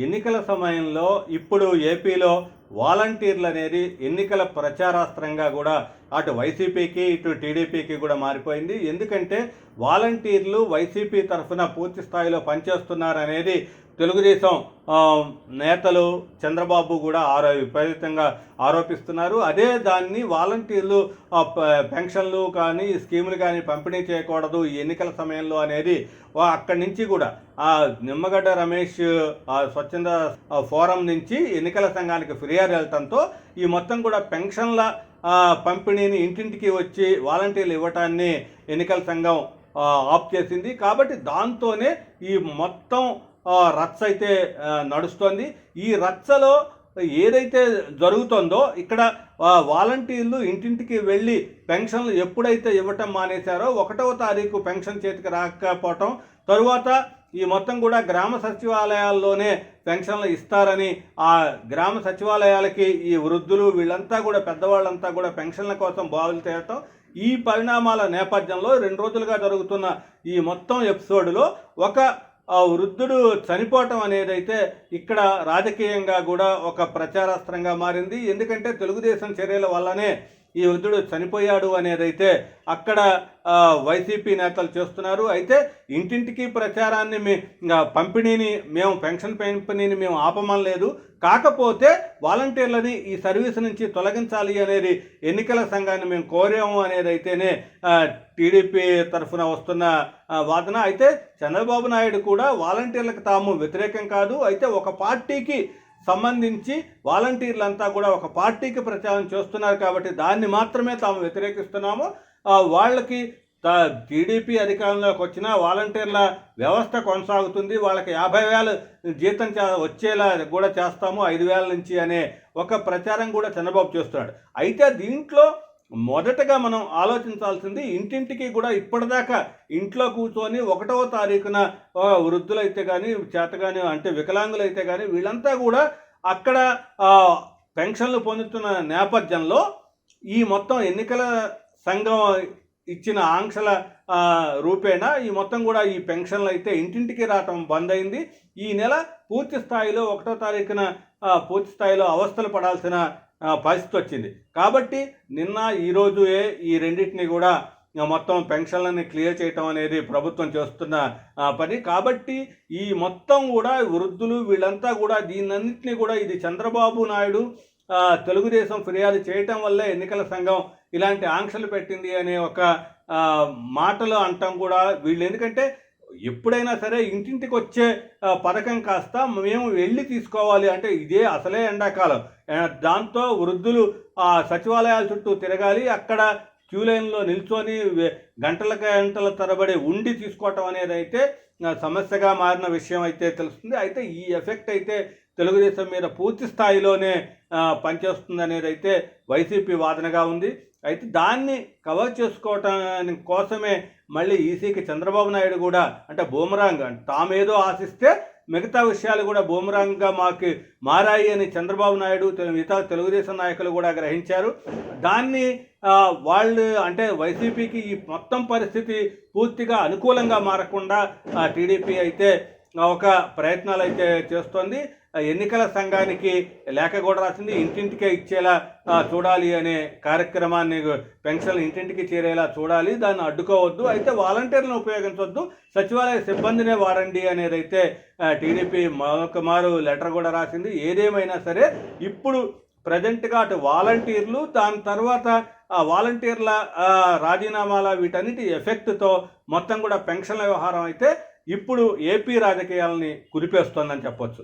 ఎన్నికల సమయంలో ఇప్పుడు ఏపీలో వాలంటీర్లు అనేది ఎన్నికల ప్రచారాస్త్రంగా కూడా అటు వైసీపీకి ఇటు టీడీపీకి కూడా మారిపోయింది. ఎందుకంటే వాలంటీర్లు వైసీపీ తరఫున పూర్తి స్థాయిలో పనిచేస్తున్నారనేది తెలుగుదేశం నేతలు చంద్రబాబు కూడా విపరీతంగా ఆరోపిస్తున్నారు. అదే దాన్ని వాలంటీర్లు పెన్షన్లు కానీ స్కీములు కానీ పంపిణీ చేయకూడదు ఈ ఎన్నికల సమయంలో అనేది అక్కడి నుంచి కూడా నిమ్మగడ్డ రమేష్ స్వచ్ఛంద ఫోరం నుంచి ఎన్నికల సంఘానికి ఫిర్యాదు వెళ్ళటంతో ఈ మొత్తం కూడా పెన్షన్ల పంపిణీని ఇంటింటికి వచ్చి వాలంటీర్లు ఇవ్వటాన్ని ఎన్నికల సంఘం ఆప్ చేసింది. కాబట్టి దాంతోనే ఈ మొత్తం రచ్చ అయితే నడుస్తోంది. ఈ రచ్చలో ఏదైతే జరుగుతుందో ఇక్కడ వాలంటీర్లు ఇంటింటికి వెళ్ళి పెన్షన్లు ఎప్పుడైతే ఇవ్వటం మానేశారో 1వ తారీఖు పెన్షన్ చేతికి రాకపోవటం, తరువాత ఈ మొత్తం కూడా గ్రామ సచివాలయాల్లోనే పెన్షన్లు ఇస్తారని ఆ గ్రామ సచివాలయాలకి ఈ వృద్ధులు వీళ్ళంతా కూడా పెద్దవాళ్ళంతా కూడా పెన్షన్ల కోసం బావులు తేయటం, ఈ పరిణామాల నేపథ్యంలో 2 రోజులుగా జరుగుతున్న ఈ మొత్తం ఎపిసోడ్లో ఒక వృద్ధుడు చనిపోవటం అనేదైతే ఇక్కడ రాజకీయంగా కూడా ఒక ప్రచారాస్త్రంగా మారింది. ఎందుకంటే తెలుగుదేశం చర్యల వల్లనే ఈ వృద్ధుడు చనిపోయాడు అనేదైతే అక్కడ వైసీపీ నేతలు చేస్తున్నారు. అయితే ఇంటింటికి ప్రచారాన్ని పంపిణీని పెన్షన్ పంపిణీని మేము ఆపమనలేదు, కాకపోతే వాలంటీర్లని ఈ సర్వీస్ నుంచి తొలగించాలి అనేది ఎన్నికల సంఘాన్ని మేము కోరాము అనేది అయితేనే టీడీపీ తరఫున వస్తున్న వాదన. అయితే చంద్రబాబు నాయుడు కూడా వాలంటీర్లకు తాము వ్యతిరేకం కాదు, అయితే ఒక పార్టీకి సంబంధించి వాలంటీర్లంతా కూడా ఒక పార్టీకి ప్రచారం చేస్తున్నారు కాబట్టి దాన్ని మాత్రమే తాము వ్యతిరేకిస్తున్నాము. వాళ్ళకి టీడీపీ అధికారంలోకి వచ్చిన వాలంటీర్ల వ్యవస్థ కొనసాగుతుంది, వాళ్ళకి 50,000 జీతం వచ్చేలా కూడా చేస్తాము 5,000 నుంచి అనే ఒక ప్రచారం కూడా చంద్రబాబు చేస్తున్నాడు. అయితే దీంట్లో మొదటగా మనం ఆలోచించాల్సింది, ఇంటింటికి కూడా ఇప్పటిదాకా ఇంట్లో కూర్చొని 1వ తారీఖున వృద్ధులైతే కానీ చేతగాని అంటే వికలాంగులైతే కానీ వీళ్ళంతా కూడా అక్కడ పెన్షన్లు పొందుతున్న నేపథ్యంలో ఈ మొత్తం ఎన్నికల సంఘం ఇచ్చిన ఆంక్షల రూపేణా ఈ మొత్తం కూడా ఈ పెన్షన్లు అయితే ఇంటింటికి రావటం బంద్ అయింది. ఈ నెల పూర్తి స్థాయిలో 1వ తారీఖున పూర్తి స్థాయిలో అవస్థలు పడాల్సిన పరిస్థితి వచ్చింది. కాబట్టి నిన్న ఈరోజు ఈ రెండింటిని కూడా మొత్తం పెన్షన్లని క్లియర్ చేయటం అనేది ప్రభుత్వం చేస్తున్న పని. కాబట్టి ఈ మొత్తం కూడా వృద్ధులు వీళ్ళంతా కూడా దీన్నన్నింటినీ కూడా ఇది చంద్రబాబు నాయుడు తెలుగుదేశం ఫిర్యాదు చేయటం వల్లే ఎన్నికల సంఘం ఇలాంటి ఆంక్షలు పెట్టింది అనే ఒక మాటలు అంటాం కూడా వీళ్ళు. ఎందుకంటే ఎప్పుడైనా సరే ఇంటింటికి వచ్చే పథకం కాస్త మేము వెళ్ళి తీసుకోవాలి అంటే ఇదే అసలే ఎండాకాలం, దాంతో వృద్ధులు సచివాలయాల చుట్టూ తిరగాలి, అక్కడ క్యూ లైన్లో నిల్చొని గంటల తరబడి ఉండి తీసుకోవటం అనేది అయితే సమస్యగా మారిన విషయం అయితే తెలుస్తుంది. అయితే ఈ ఎఫెక్ట్ అయితే తెలుగుదేశం మీద పూర్తి స్థాయిలోనే పనిచేస్తుంది అనేది అయితే వైసీపీ వాదనగా ఉంది. అయితే దాన్ని కవర్ చేసుకోవటం కోసమే మళ్ళీ ఈసీకి చంద్రబాబు నాయుడు కూడా అంటే బూమరాంగ్ తామేదో ఆశిస్తే మిగతా విషయాలు కూడా బూమరాంగ్గా మాకు మారాయి అని చంద్రబాబు నాయుడు మిగతా తెలుగుదేశం నాయకులు కూడా గ్రహించారు. దాన్ని వాళ్ళు అంటే వైసీపీకి ఈ మొత్తం పరిస్థితి పూర్తిగా అనుకూలంగా మారకుండా టీడీపీ అయితే ఒక ప్రయత్నాలు అయితే చేస్తోంది. ఎన్నికల సంఘానికి లేఖ కూడా రాసింది, ఇంటింటికే ఇచ్చేలా చూడాలి అనే కార్యక్రమాన్ని, పెన్షన్లు ఇంటింటికి చేరేలా చూడాలి, దాన్ని అడ్డుకోవద్దు, అయితే వాలంటీర్లను ఉపయోగించవద్దు, సచివాలయ సిబ్బందినే వాడండి అనేది అయితే టీడీపీ మరొకమారు లెటర్ కూడా రాసింది. ఏదేమైనా సరే ఇప్పుడు ప్రజెంట్గా అటు వాలంటీర్లు దాని తర్వాత వాలంటీర్ల రాజీనామాల వీటన్నిటి ఎఫెక్ట్తో మొత్తం కూడా పెన్షన్ల వ్యవహారం అయితే ఇప్పుడు ఏపీ రాజకీయాలని కుదిపేస్తోందని చెప్పొచ్చు.